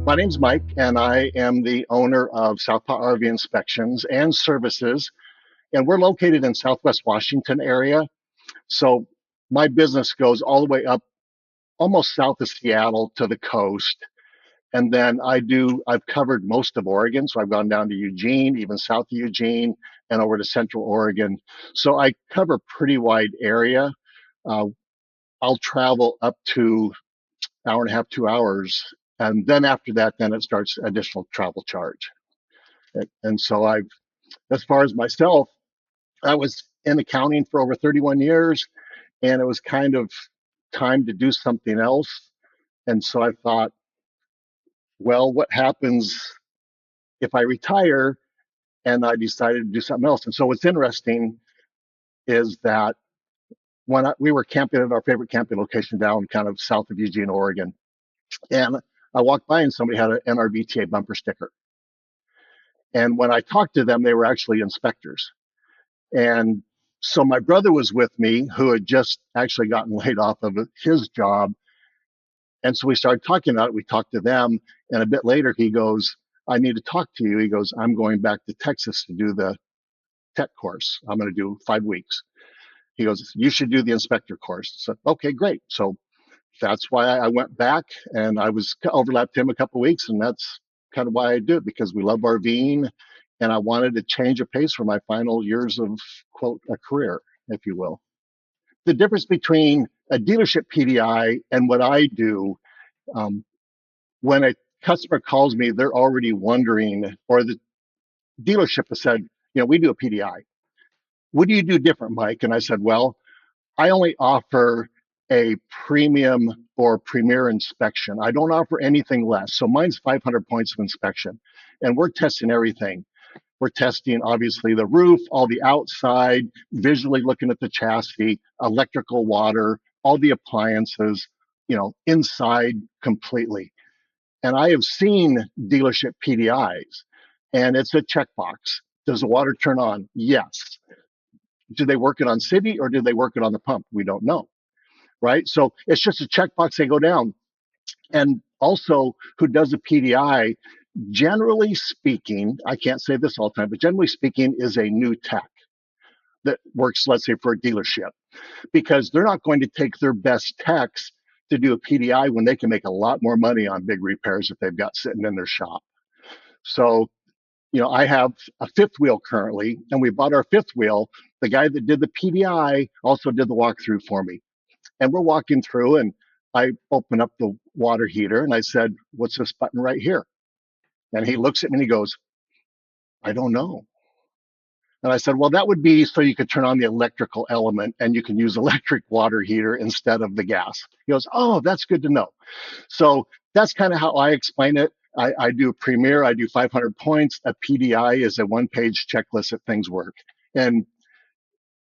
My name's Mike, and I am the owner of Southpaw RV Inspections and Services, and we're located in Southwest Washington area. So my business goes all the way up almost south of Seattle to the coast. And then I've covered most of Oregon. So I've gone down to Eugene, even south of Eugene, and over to Central Oregon. So I cover a pretty wide area. Uh, I'll travel up to hour and a half, 2 hours. And then after that, then it starts additional travel charge. And so as far as myself, I was in accounting for over 31 years, and it was kind of time to do something else. And so I thought, well, what happens if I retire? And I decided to do something else. And so what's interesting is that we were camping at our favorite camping location down kind of south of Eugene, Oregon, and I walked by and somebody had an NRVTA bumper sticker. And when I talked to them, they were actually inspectors. And so my brother was with me, who had just actually gotten laid off of his job. And so we started talking about it. We talked to them. And a bit later, he goes, I need to talk to you. He goes, I'm going back to Texas to do the tech course. I'm going to do 5 weeks. He goes, you should do the inspector course. So, okay, great. So that's why I went back, and I was overlapped him a couple of weeks. And that's kind of why I do it, because we love RVing. And I wanted to change a pace for my final years of, quote, a career, if you will. The difference between a dealership PDI and what I do, um, when a customer calls me, they're already wondering, or the dealership has said, we do a PDI. What do you do different, Mike? And I said, well, I only offer a premium or premier inspection. I don't offer anything less. So mine's 500 points of inspection, and we're testing everything. We're testing, obviously, the roof, all the outside, visually looking at the chassis, electrical, water, all the appliances, inside completely. And I have seen dealership PDIs, and it's a checkbox. Does the water turn on? Yes. Do they work it on city, or do they work it on the pump? We don't know, right? So it's just a checkbox they go down. And also, who does a PDI, generally speaking, I can't say this all the time, but generally speaking, is a new tech that works, let's say, for a dealership, because they're not going to take their best techs to do a PDI when they can make a lot more money on big repairs that they've got sitting in their shop. So, I have a fifth wheel currently, and we bought our fifth wheel. The guy that did the PDI also did the walkthrough for me. And we're walking through, and I open up the water heater, and I said, what's this button right here? And he looks at me and he goes, I don't know. And I said, well, that would be so you could turn on the electrical element and you can use electric water heater instead of the gas. He goes, oh, that's good to know. So that's kind of how I explain it. I do Premier, I do 500 points. A PDI is a one-page checklist that things work. And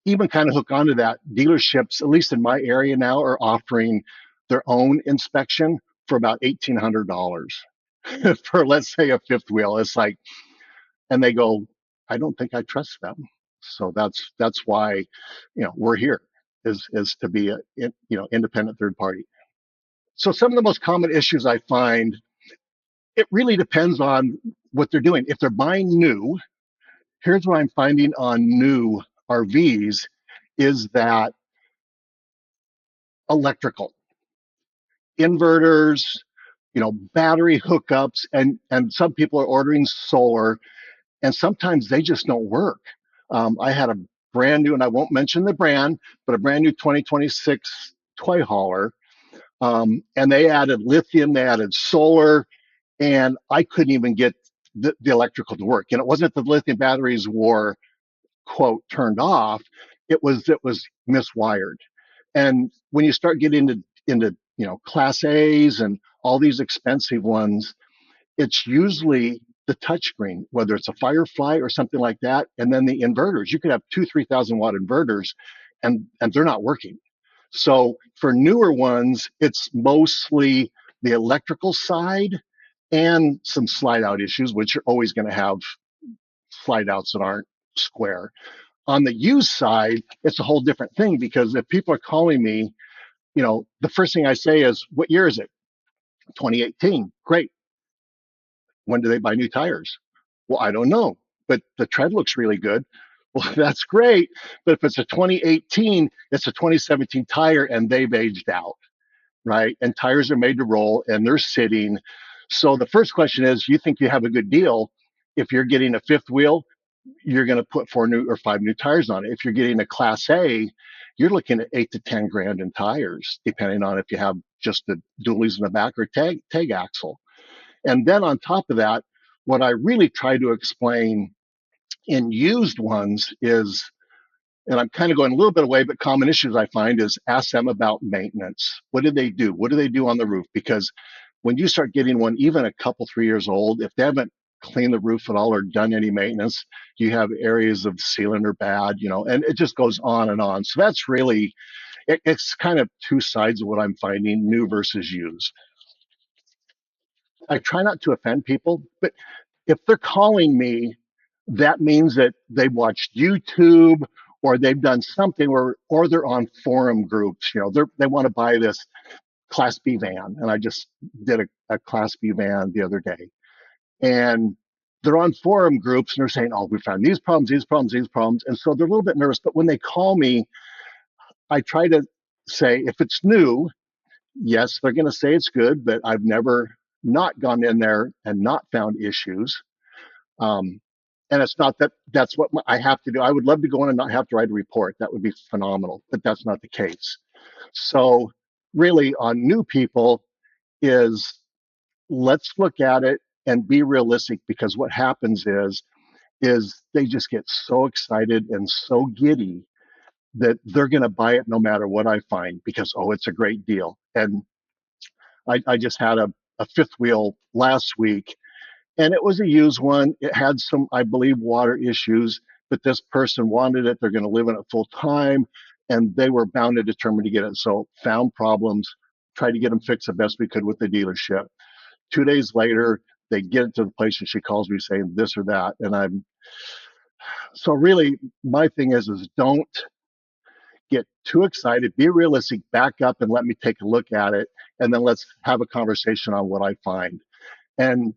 even kind of hook onto that, dealerships, at least in my area now, are offering their own inspection for about $1,800 for, let's say, a fifth wheel. It's like, and they go, I don't think I trust them. So that's why, we're here, is to be a, independent third party. So some of the most common issues I find, it really depends on what they're doing. If they're buying new, here's what I'm finding on new RVs is that electrical, inverters, battery hookups, and some people are ordering solar, and sometimes they just don't work. I had a brand new, and I won't mention the brand, but a brand new 2026 toy hauler, and they added lithium, they added solar, and I couldn't even get the electrical to work. And it wasn't that the lithium batteries were, quote, turned off. It was miswired. And when you start getting into class A's and all these expensive ones, it's usually the touchscreen, whether it's a Firefly or something like that, and then the inverters. You could have 3,000 watt inverters, and they're not working. So for newer ones, it's mostly the electrical side and some slide out issues, which are always going to have slide outs that aren't square. On the used side, it's a whole different thing, because if people are calling me, the first thing I say is, what year is it? 2018. Great. When do they buy new tires? Well, I don't know, but the tread looks really good. Well, that's great. But if it's a 2018, it's a 2017 tire and they've aged out, right? And tires are made to roll and they're sitting. So the first question is, you think you have a good deal if you're getting a fifth wheel, you're going to put 4 or 5 new tires on it. If you're getting a Class A, you're looking at 8 to 10 grand in tires, depending on if you have just the dualies in the back or tag axle. And then on top of that, what I really try to explain in used ones is, and I'm kind of going a little bit away, but common issues I find is ask them about maintenance. What do they do? What do they do on the roof? Because when you start getting one, even a couple, 3 years old, if they haven't cleaned the roof at all or done any maintenance, you have areas of sealant are bad, and it just goes on and on. So that's really, it's kind of two sides of what I'm finding, new versus used. I try not to offend people, but if they're calling me, that means that they've watched YouTube or they've done something, or they're on forum groups. They want to buy this Class B van, and I just did a Class B van the other day, and they're on forum groups and they're saying, "Oh, we found these problems, these problems, these problems," and so they're a little bit nervous. But when they call me, I try to say, if it's new, yes, they're going to say it's good, but I've never not gone in there and not found issues. Um, and it's not that that's what I have to do. I would love to go in and not have to write a report. That would be phenomenal, but that's not the case. So really on new people is, let's look at it and be realistic, because what happens is they just get so excited and so giddy that they're going to buy it no matter what I find, because, oh, it's a great deal. And I just had a fifth wheel last week, and it was a used one. It had some, I believe, water issues, but this person wanted it. They're going to live in it full time, and they were bound and determined to get it. So found problems, tried to get them fixed the best we could with the dealership. 2 days later, they get it to the place, and she calls me saying this or that, and I'm so really, my thing is don't get too excited. Be realistic. Back up and let me take a look at it, and then let's have a conversation on what I find. And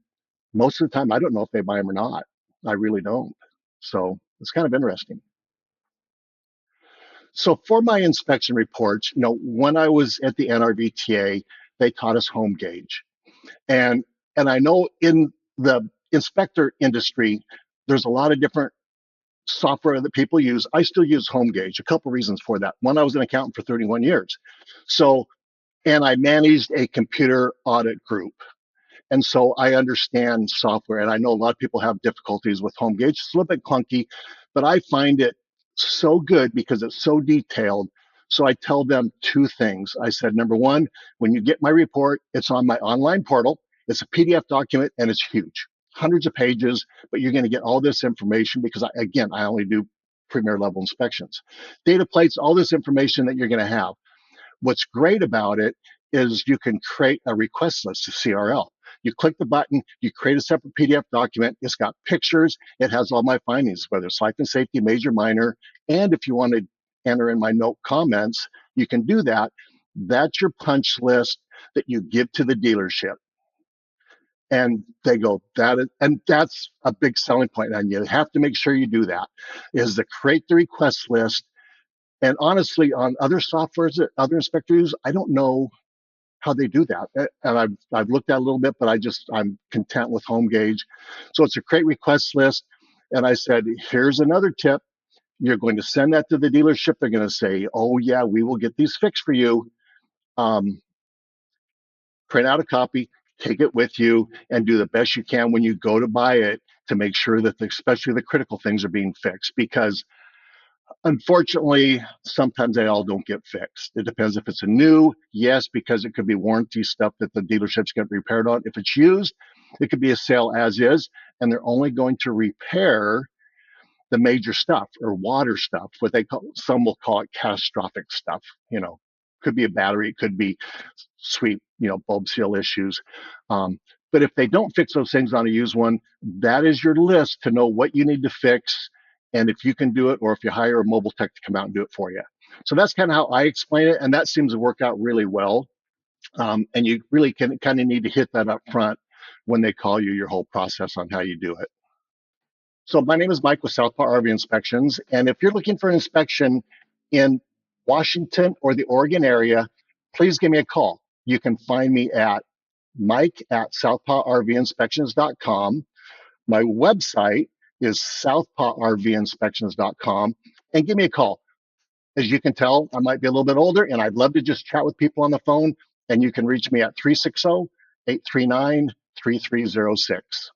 most of the time, I don't know if they buy them or not. I really don't. So it's kind of interesting. So for my inspection reports, when I was at the NRVTA, they taught us home gauge, and I know in the inspector industry, there's a lot of different software that people use. I still use home gauge. A couple reasons for that. One, I was an accountant for 31 years, so and I managed a computer audit group. And so I understand software, and I know a lot of people have difficulties with home gauge. It's a little bit clunky, but I find it so good because it's so detailed. So I tell them two things. I said, number one, when you get my report, it's on my online portal. It's a PDF document and it's huge, hundreds of pages, but you're going to get all this information because, I only do premier level inspections. Data plates, all this information that you're going to have. What's great about it is you can create a request list to CRL. You click the button, you create a separate PDF document. It's got pictures. It has all my findings, whether it's life and safety, major, minor. And if you want to enter in my note comments, you can do that. That's your punch list that you give to the dealership. And they go, and that's a big selling point. And you have to make sure you do that, is to create the request list. And honestly, on other softwares that other inspectors use, I don't know how they do that. And I've looked at it a little bit, but I'm content with home gauge. So it's a create request list. And I said, here's another tip. You're going to send that to the dealership. They're going to say, oh yeah, we will get these fixed for you. Print out a copy, take it with you, and do the best you can when you go to buy it to make sure that especially the critical things are being fixed, because unfortunately, sometimes they all don't get fixed. It depends if it's a new, yes, because it could be warranty stuff that the dealerships get repaired on. If it's used, it could be a sale as is, and they're only going to repair the major stuff or water stuff, what they call, some will call it catastrophic stuff. Could be a battery, it could be sweep, bulb seal issues. But if they don't fix those things on a used one, that is your list to know what you need to fix, and if you can do it, or if you hire a mobile tech to come out and do it for you. So that's kind of how I explain it, and that seems to work out really well. And you really kind of need to hit that up front. when they call you your whole process on how you do it. So my name is Mike with Southpaw RV Inspections, and if you're looking for an inspection in Washington or the Oregon area, please give me a call. You can find me at mike@southpawrvinspections.com. My website is southpawrvinspections.com, and give me a call. As you can tell, I might be a little bit older, and I'd love to just chat with people on the phone, and you can reach me at 360-839-3306.